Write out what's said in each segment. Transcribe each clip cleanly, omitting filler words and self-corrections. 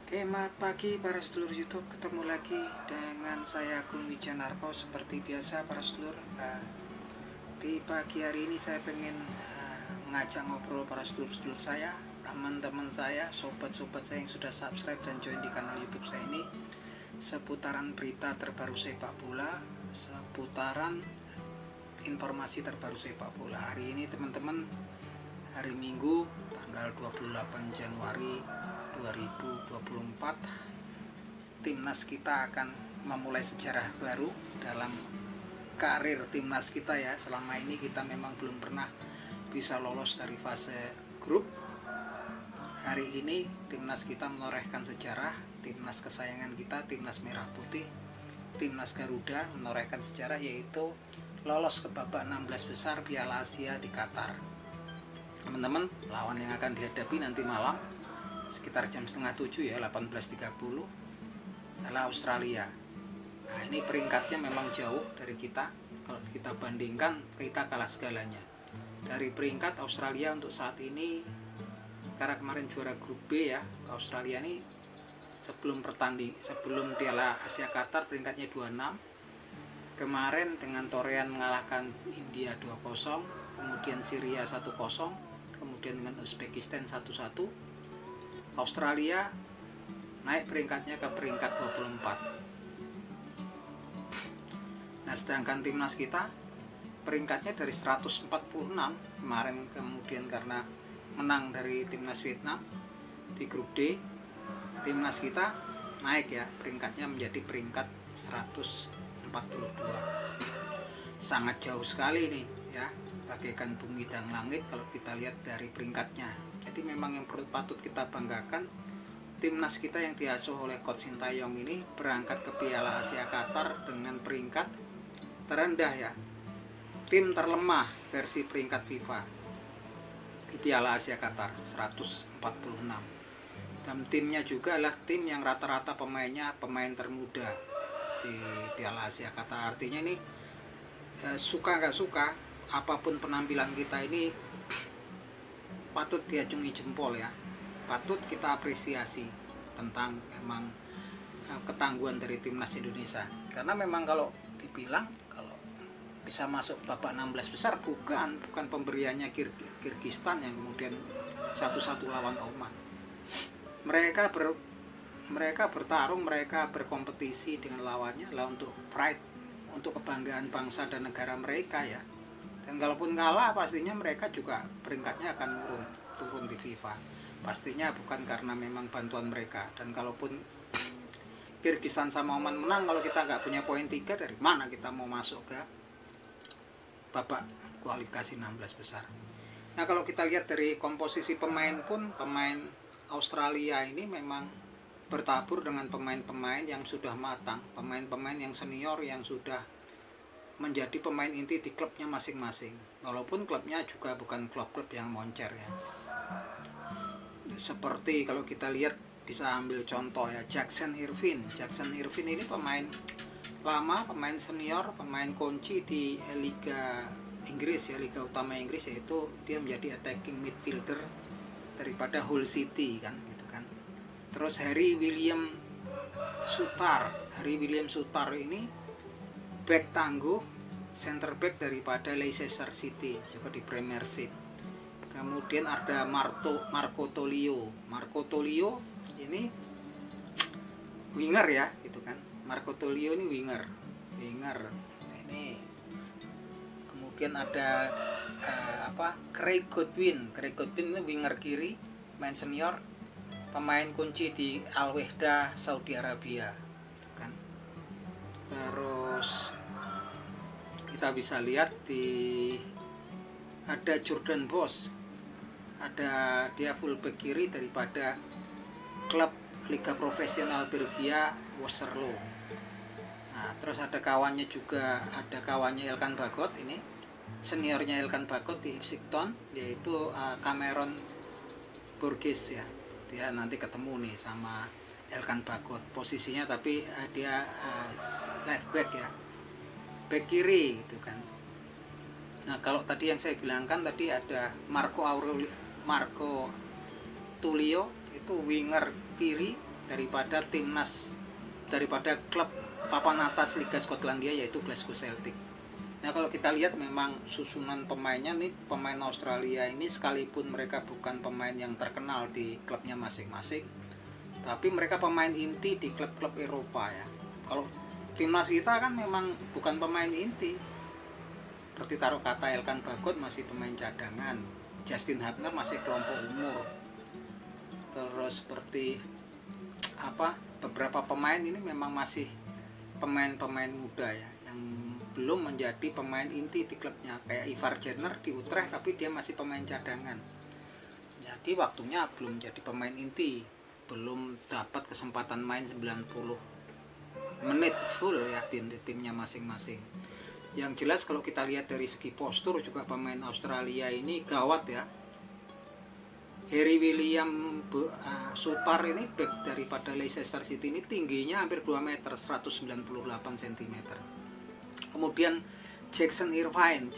Selamat pagi para sedulur YouTube, ketemu lagi dengan saya Agung Wijanarko. Seperti biasa para sedulur, di pagi hari ini saya pengen mengajak ngobrol para sedulur-sedulur saya, teman-teman saya, sobat-sobat saya yang sudah subscribe dan join di kanal YouTube saya ini, seputaran berita terbaru sepak bola, seputaran informasi terbaru sepak bola. Hari ini teman-teman, hari Minggu tanggal 28 Januari 2024, timnas kita akan memulai sejarah baru dalam karir timnas kita ya. Selama ini kita memang belum pernah bisa lolos dari fase grup. Hari ini timnas kita menorehkan sejarah, timnas kesayangan kita, timnas merah putih, timnas Garuda menorehkan sejarah, yaitu lolos ke babak 16 besar Piala Asia di Qatar. Teman-teman, lawan yang akan dihadapi nanti malam sekitar jam setengah 7 ya, 18.30, adalah Australia. Nah, ini peringkatnya memang jauh dari kita. Kalau kita bandingkan, kita kalah segalanya. Dari peringkat Australia untuk saat ini, karena kemarin juara grup B ya, Australia ini sebelum Piala Asia Qatar peringkatnya 26. Kemarin dengan torehan mengalahkan India 2-0, kemudian Syria 1-0, kemudian dengan Uzbekistan 1-1. Australia naik peringkatnya ke peringkat 24. Nah, sedangkan timnas kita peringkatnya dari 146 kemarin, kemudian karena menang dari timnas Vietnam di grup D, timnas kita naik ya peringkatnya menjadi peringkat 142. Sangat jauh sekali nih ya, bagaikan bumi dan langit kalau kita lihat dari peringkatnya. Jadi memang yang patut kita banggakan, timnas kita yang diasuh oleh Coach Sintayong ini berangkat ke Piala Asia Qatar dengan peringkat terendah ya, tim terlemah versi peringkat FIFA di Piala Asia Qatar 146. Dan timnya juga adalah tim yang rata-rata pemainnya pemain termuda di Piala Asia Qatar. Artinya ini suka nggak suka, apapun penampilan kita ini patut diacungi jempol ya, patut kita apresiasi tentang memang ketangguhan dari timnas Indonesia. Karena memang kalau dibilang kalau bisa masuk babak 16 besar bukan pemberiannya Kirgistan yang kemudian 1-1 lawan Oman. Mereka bertarung, mereka berkompetisi dengan lawannya lah untuk pride, untuk kebanggaan bangsa dan negara mereka ya. Dan kalaupun kalah, pastinya mereka juga peringkatnya akan turun di FIFA. Pastinya bukan karena memang bantuan mereka. Dan kalaupun Kirgistan sama Oman menang, kalau kita nggak punya poin 3, dari mana kita mau masuk ke babak kualifikasi 16 besar. Nah, kalau kita lihat dari komposisi pemain pun, pemain Australia ini memang bertabur dengan pemain-pemain yang sudah matang, pemain-pemain yang senior yang sudah menjadi pemain inti di klubnya masing-masing. Walaupun klubnya juga bukan klub-klub yang moncer ya. Seperti kalau kita lihat, bisa ambil contoh ya, Jackson Irvine. Jackson Irvine ini pemain lama, pemain senior, pemain kunci di Liga Inggris ya, Liga Utama Inggris, yaitu dia menjadi attacking midfielder daripada Hull City kan gitu kan. Terus Harry William Sutar ini back tangguh, center back daripada Leicester City juga di Premiership. Kemudian ada Marco Tolio ini winger ya gitu kan. Marco Tolio ini winger ini. Kemudian ada Craig Godwin ini winger kiri, main senior, pemain kunci di Al Wehda Saudi Arabia gitu kan. Terus kita bisa lihat ada Jordan Boss, dia fullback kiri daripada klub Liga Profesional Belgia Westerlo. Nah, terus ada kawannya Elkan Bagot, ini seniornya Elkan Bagot di Ipswich Town, yaitu Cameron Burgess ya. Dia nanti ketemu nih sama Elkan Bagot posisinya, tapi dia left back ya, back kiri gitu kan. Nah, kalau tadi yang saya bilangkan tadi ada Marco Tulio itu winger kiri, daripada klub papan atas Liga Skotlandia, yaitu Glasgow Celtic. Nah, kalau kita lihat memang susunan pemainnya nih, pemain Australia ini sekalipun mereka bukan pemain yang terkenal di klubnya masing-masing, tapi mereka pemain inti di klub-klub Eropa ya. Kalau timnas kita kan memang bukan pemain inti. Seperti taruh kata Elkan Bagot masih pemain cadangan, Justin Hubner masih kelompok umur. Terus seperti beberapa pemain ini memang masih pemain-pemain muda ya, yang belum menjadi pemain inti di klubnya. Kayak Ivar Jenner di Utrecht, tapi dia masih pemain cadangan. Jadi waktunya belum jadi pemain inti, belum dapat kesempatan main 90 menit full ya di timnya masing-masing. Yang jelas kalau kita lihat dari segi postur juga pemain Australia ini gawat ya. Harry William Sutar ini back daripada Leicester City ini tingginya hampir 2 meter, 198 cm. Kemudian Jackson Irvine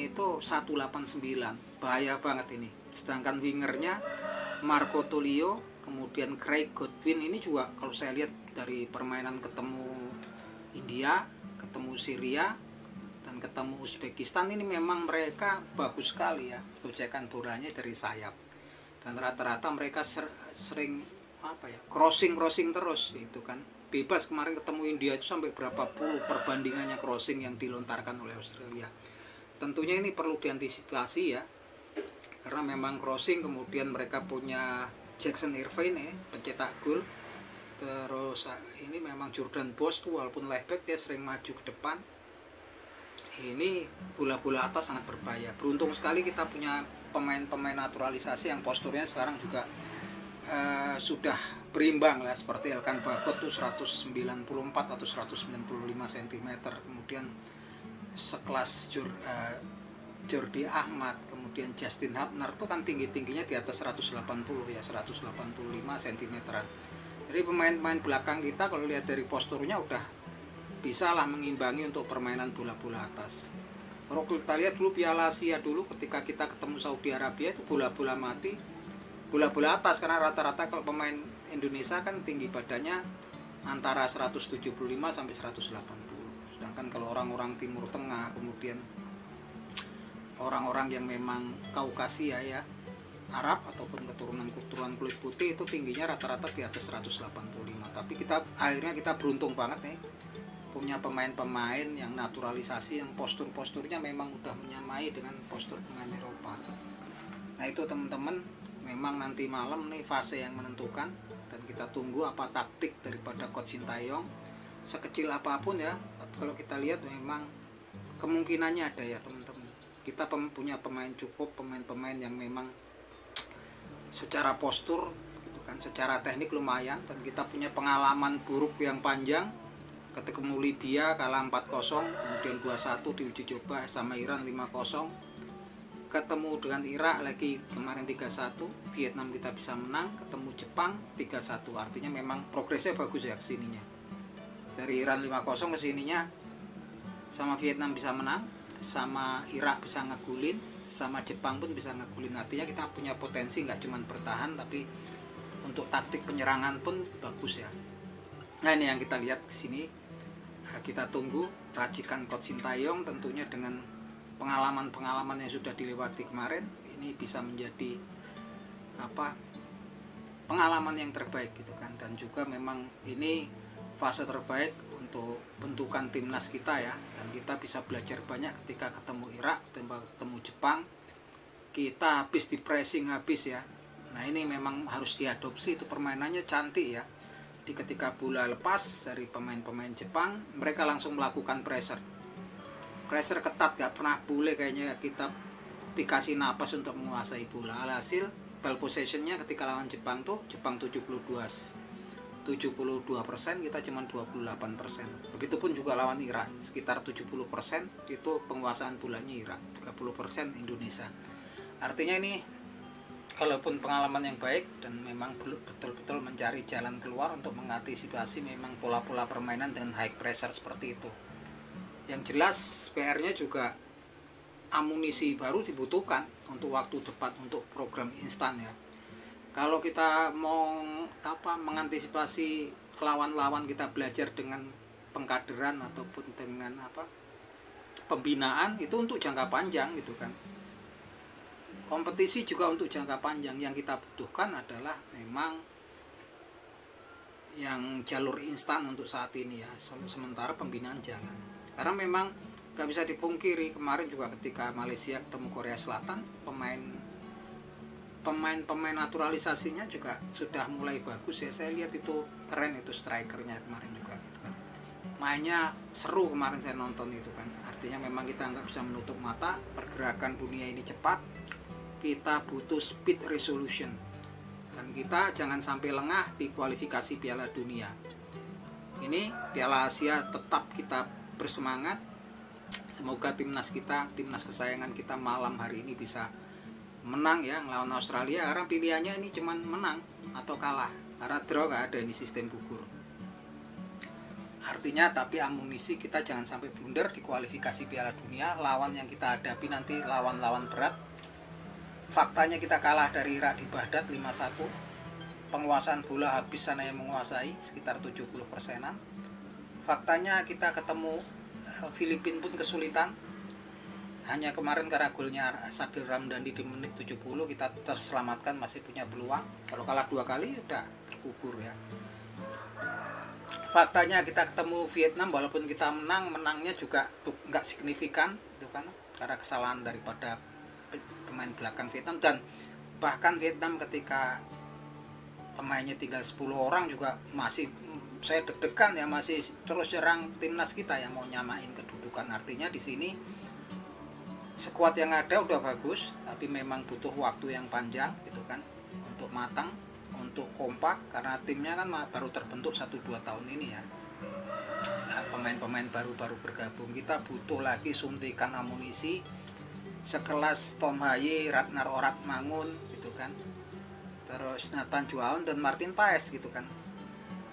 itu 189, bahaya banget ini. Sedangkan wingernya Marco Tulio, kemudian Craig Godwin ini juga kalau saya lihat dari permainan ketemu India, ketemu Syria, dan ketemu Uzbekistan ini memang mereka bagus sekali ya, gocekan bolanya dari sayap. Dan rata-rata mereka sering crossing terus itu kan. Bebas kemarin ketemu India itu sampai berapa puluh perbandingannya crossing yang dilontarkan oleh Australia. Tentunya ini perlu diantisipasi ya, karena memang crossing. Kemudian mereka punya Jackson Irvine ya, pencetak gol. Terus ini memang Jordan Boss tuh walaupun left-back dia sering maju ke depan. Ini bola-bola atas sangat berbahaya. Beruntung sekali kita punya pemain-pemain naturalisasi yang posturnya sekarang juga sudah berimbang lah, seperti Elkan Bagot tuh 194 atau 195 cm. Kemudian sekelas Jordi Ahmad, kemudian Justin Hubner tuh kan tingginya di atas 180 ya, 185 cm. Jadi pemain-pemain belakang kita kalau lihat dari posturnya udah bisa lah mengimbangi untuk permainan bola-bola atas. Kalau kita lihat dulu Piala Asia dulu ketika kita ketemu Saudi Arabia itu bola-bola mati, bola-bola atas, karena rata-rata kalau pemain Indonesia kan tinggi badannya antara 175 sampai 180. Sedangkan kalau orang-orang Timur Tengah, kemudian orang-orang yang memang Kaukasia ya, Arab ataupun keturunan kulit putih itu tingginya rata-rata di atas 185. Tapi akhirnya kita beruntung banget nih punya pemain-pemain yang naturalisasi yang posturnya memang udah menyamai dengan postur pemain Eropa. Nah itu teman-teman, memang nanti malam nih fase yang menentukan, dan kita tunggu apa taktik daripada Coach Sintayong. Sekecil apapun ya, kalau kita lihat memang kemungkinannya ada ya teman-teman. Kita punya pemain-pemain yang memang secara postur gitu kan, secara teknik lumayan, dan kita punya pengalaman buruk yang panjang. Ketemu Libya kalah 4-0, kemudian 2-1 di uji coba sama Iran 5-0. Ketemu dengan Irak lagi kemarin 3-1, Vietnam kita bisa menang, ketemu Jepang 3-1. Artinya memang progresnya bagus ya kesininya. Dari Iran 5-0 kesininya sama Vietnam bisa menang, sama Irak bisa ngegulin, sama Jepang pun bisa ngegulin. Artinya kita punya potensi nggak cuma bertahan, tapi untuk taktik penyerangan pun bagus ya. Nah ini yang kita lihat kesini. Kita tunggu racikan Coach Sintayong, tentunya dengan pengalaman-pengalaman yang sudah dilewati kemarin, ini bisa menjadi pengalaman yang terbaik gitu kan. Dan juga memang ini fase terbaik untuk bentukan timnas kita ya, dan kita bisa belajar banyak ketika ketemu Irak, ketemu Jepang. Kita habis di pressing habis ya. Nah ini memang harus diadopsi, itu permainannya cantik ya. Jadi ketika bola lepas dari pemain-pemain Jepang, mereka langsung melakukan pressure ketat, gak pernah boleh kayaknya kita dikasih napas untuk menguasai bola. Alhasil ball possessionnya ketika lawan Jepang tuh, Jepang 72%, kita cuma 28%. Begitupun juga lawan Irak, sekitar 70% itu penguasaan bolanya Irak, 30% Indonesia. Artinya ini walaupun pengalaman yang baik, dan memang betul-betul mencari jalan keluar untuk mengantisipasi memang pola-pola permainan dengan high pressure seperti itu. Yang jelas PR-nya juga amunisi baru dibutuhkan untuk waktu depan, untuk program instan ya. Kalau kita mau mengantisipasi lawan-lawan kita belajar dengan pengkaderan ataupun dengan pembinaan itu untuk jangka panjang gitu kan. Kompetisi juga untuk jangka panjang. Yang kita butuhkan adalah memang yang jalur instan untuk saat ini ya. Sementara pembinaan jalan. Karena memang gak bisa dipungkiri, kemarin juga ketika Malaysia ketemu Korea Selatan, pemain naturalisasinya juga sudah mulai bagus ya. Saya lihat itu keren, itu strikernya kemarin juga gitu kan. Mainnya seru kemarin saya nonton itu kan. Artinya memang kita nggak bisa menutup mata, pergerakan dunia ini cepat, kita butuh speed resolution, dan kita jangan sampai lengah di kualifikasi Piala Dunia ini. Piala Asia tetap kita bersemangat. Semoga timnas kita, timnas kesayangan kita malam hari ini bisa menang ya melawan Australia, karena pilihannya ini cuman menang atau kalah, karena draw gak ada, ini sistem gugur. Artinya tapi amunisi kita jangan sampai blunder di kualifikasi Piala Dunia. Lawan yang kita hadapi nanti lawan-lawan berat. Faktanya kita kalah dari Irak di Baghdad 5-1. Penguasaan bola habis sana yang menguasai sekitar 70%-an. Faktanya kita ketemu Filipina pun kesulitan. Hanya kemarin karena golnya Sadil Ramdhani di menit 70 kita terselamatkan, masih punya peluang. Kalau kalah 2 kali udah terkubur ya. Faktanya kita ketemu Vietnam, walaupun kita menangnya juga nggak signifikan itu kan, karena kesalahan daripada pemain belakang Vietnam. Dan bahkan Vietnam ketika pemainnya tinggal 10 orang juga masih saya deg-degan ya, masih terus serang timnas kita yang mau nyamain kedudukan. Artinya di sini skuad yang ada udah bagus, tapi memang butuh waktu yang panjang gitu kan untuk matang, untuk kompak, karena timnya kan baru terbentuk 1-2 tahun ini ya. Pemain-pemain baru bergabung. Kita butuh lagi suntikan amunisi sekelas Tom Haye, Ratnar Oratmangun gitu kan, terus Nathan Juaon dan Martin Paes gitu kan.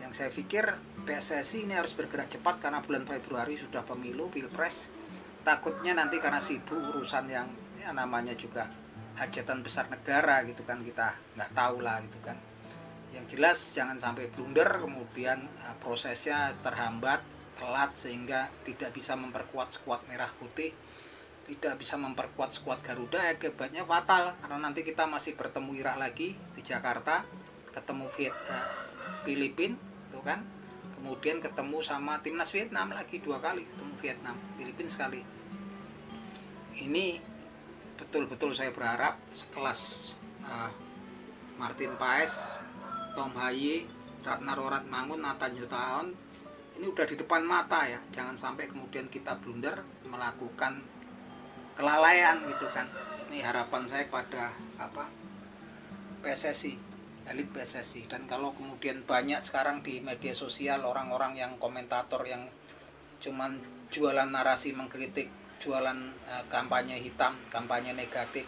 Yang saya pikir PSSI ini harus bergerak cepat, karena bulan Februari sudah pemilu, pilpres. Takutnya nanti karena sibuk urusan yang ya namanya juga hajatan besar negara gitu kan, kita nggak tahu lah gitu kan. Yang jelas jangan sampai blunder, kemudian prosesnya terhambat, telat, sehingga tidak bisa memperkuat skuad merah putih, tidak bisa memperkuat skuad Garuda. Akibatnya fatal, karena nanti kita masih bertemu Irak lagi di Jakarta, ketemu Filipina tuh kan, kemudian ketemu sama timnas Vietnam lagi 2 kali, ketemu Vietnam, Filipina sekali. Ini betul-betul saya berharap sekelas Martin Paes, Tom Haye, Ratnar Oratmangun, Nathan Juaon ini udah di depan mata ya. Jangan sampai kemudian kita blunder melakukan kelalaian gitu kan. Ini harapan saya kepada PSSI, elit PSSI. Dan kalau kemudian banyak sekarang di media sosial orang-orang yang komentator yang cuman jualan narasi mengkritik, jualan kampanye hitam, kampanye negatif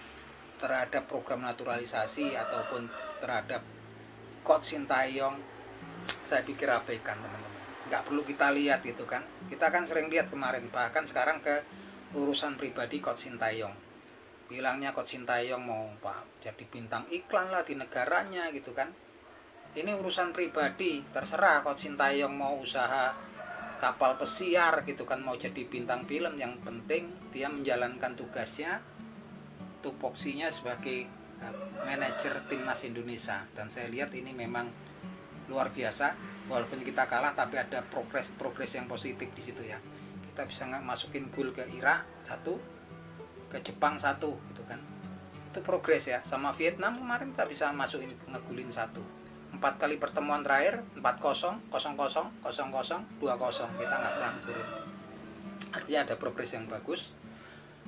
terhadap program naturalisasi ataupun terhadap Coach Sintayong, saya pikir abaikan teman-teman. Nggak perlu kita lihat gitu kan. Kita kan sering lihat kemarin, bahkan sekarang ke urusan pribadi Coach Sintayong. Bilangnya Coach Sintayong mau jadi bintang iklan lah di negaranya gitu kan. Ini urusan pribadi, terserah Coach Sintayong mau usaha kapal pesiar gitu kan, mau jadi bintang film. Yang penting dia menjalankan tugasnya, tupoksinya sebagai manajer timnas Indonesia. Dan saya lihat ini memang luar biasa. Walaupun kita kalah, tapi ada progres yang positif di situ ya. Kita bisa masukin gol ke Irak 1, ke Jepang 1 gitu kan. Itu progres ya. Sama Vietnam kemarin kita bisa masukin, ngegulin 1. 4 kali pertemuan terakhir 4-0, 0-0, 0-0, 2-0 kita nggak pernah ngegulin. Artinya ada progres yang bagus.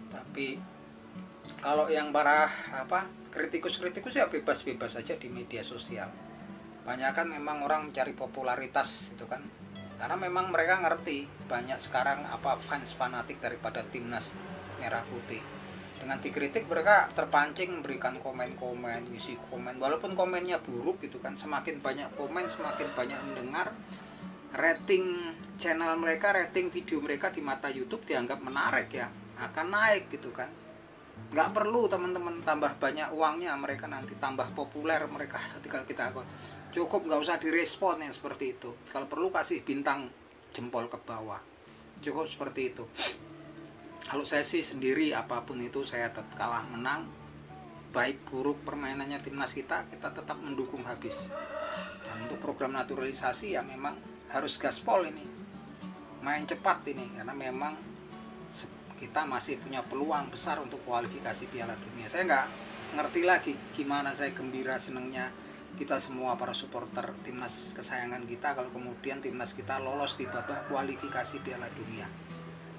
Tapi kalau yang para kritikus ya bebas-bebas saja di media sosial. Banyak kan memang orang mencari popularitas itu kan, karena memang mereka ngerti banyak sekarang fans fanatik daripada timnas merah putih. Dengan dikritik mereka terpancing memberikan komen-komen, isi komen, walaupun komennya buruk gitu kan. Semakin banyak komen, semakin banyak mendengar, rating channel mereka, rating video mereka di mata YouTube dianggap menarik ya, akan naik gitu kan. Nggak perlu teman-teman tambah banyak uangnya, mereka nanti tambah populer mereka ketika kita Cukup nggak usah direspon yang seperti itu. Kalau perlu kasih bintang jempol ke bawah. Cukup seperti itu. Kalau saya sih sendiri apapun itu saya tetap kalah menang, baik buruk permainannya timnas kita tetap mendukung habis. Dan untuk program naturalisasi ya memang harus gaspol ini, main cepat ini, karena memang kita masih punya peluang besar untuk kualifikasi Piala Dunia. Saya nggak ngerti lagi gimana saya gembira senengnya kita semua para supporter timnas kesayangan kita kalau kemudian timnas kita lolos di babak kualifikasi Piala Dunia.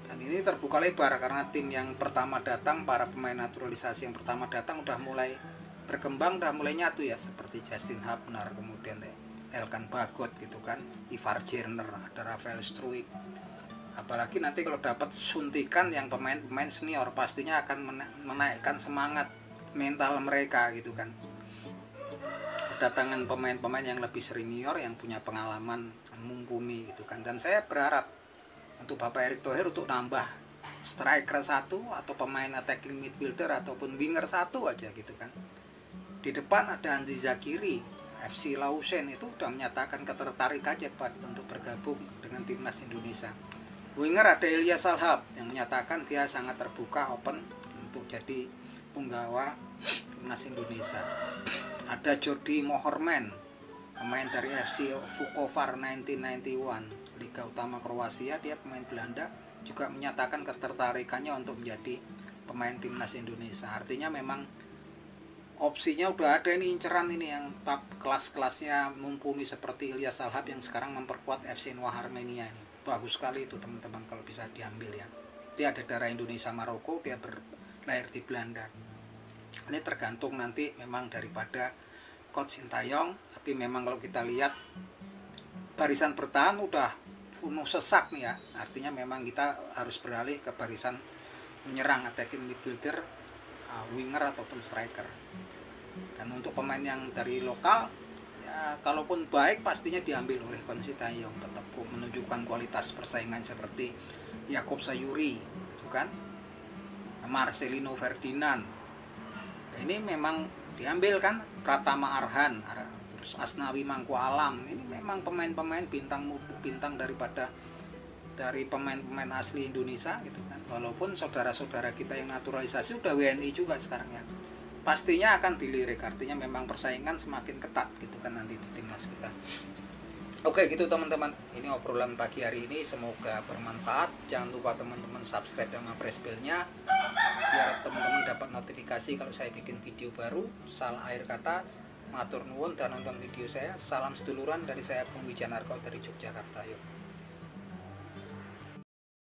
Dan ini terbuka lebar karena tim yang pertama datang, para pemain naturalisasi yang pertama datang udah mulai berkembang, udah mulai nyatu ya, seperti Justin Hubner, kemudian Elkan Bagot gitu kan, Ivar Jenner, ada Rafael Struijk. Apalagi nanti kalau dapat suntikan yang pemain-pemain senior pastinya akan menaikkan semangat mental mereka gitu kan. Kedatangan pemain-pemain yang lebih senior yang punya pengalaman mumpuni gitu kan. Dan saya berharap untuk Bapak Erick Thohir untuk nambah striker satu atau pemain attacking midfielder ataupun winger satu aja gitu kan. Di depan ada Anzi Zakiri, FC Lausanne itu sudah menyatakan ketertarikannya untuk bergabung dengan timnas Indonesia. Winger ada Ilya Salhab yang menyatakan dia sangat terbuka, open untuk jadi penggawa timnas Indonesia. Ada Jordi Mohorman, pemain dari FC Vukovar 1991, Liga Utama Kroasia, dia pemain Belanda, juga menyatakan ketertarikannya untuk menjadi pemain timnas Indonesia. Artinya memang opsinya udah ada ini, inceran ini yang kelas-kelasnya mumpuni seperti Ilya Salhab yang sekarang memperkuat FC Noah Armenia ini. Bagus sekali itu teman-teman kalau bisa diambil ya. Dia ada darah Indonesia Maroko, dia lahir di Belanda. Ini tergantung nanti memang daripada Coach Sintayong, tapi memang kalau kita lihat barisan bertahan udah penuh sesak nih ya. Artinya memang kita harus beralih ke barisan menyerang, attacking midfielder, winger ataupun striker. Dan untuk pemain yang dari lokal ya, kalaupun baik pastinya diambil oleh Coach Sintayong, tetap menunjukkan kualitas persaingan seperti Yakob Sayuri gitu kan, Marcelino Ferdinand. Ini memang diambil kan, Pratama Arhan, terus Asnawi Mangku Alam. Ini memang pemain-pemain bintang dari pemain-pemain asli Indonesia gitu kan. Walaupun saudara-saudara kita yang naturalisasi udah WNI juga sekarang ya. Pastinya akan dilirik, artinya memang persaingan semakin ketat gitu kan nanti di timnas kita. Oke gitu teman-teman, ini obrolan pagi hari ini, semoga bermanfaat. Jangan lupa teman-teman subscribe dan press bell-nya biar teman-teman dapat notifikasi kalau saya bikin video baru. Salah akhir kata, matur nuwun dan nonton video saya. Salam seduluran dari saya, Agung Wijanarko dari Yogyakarta. Yuk.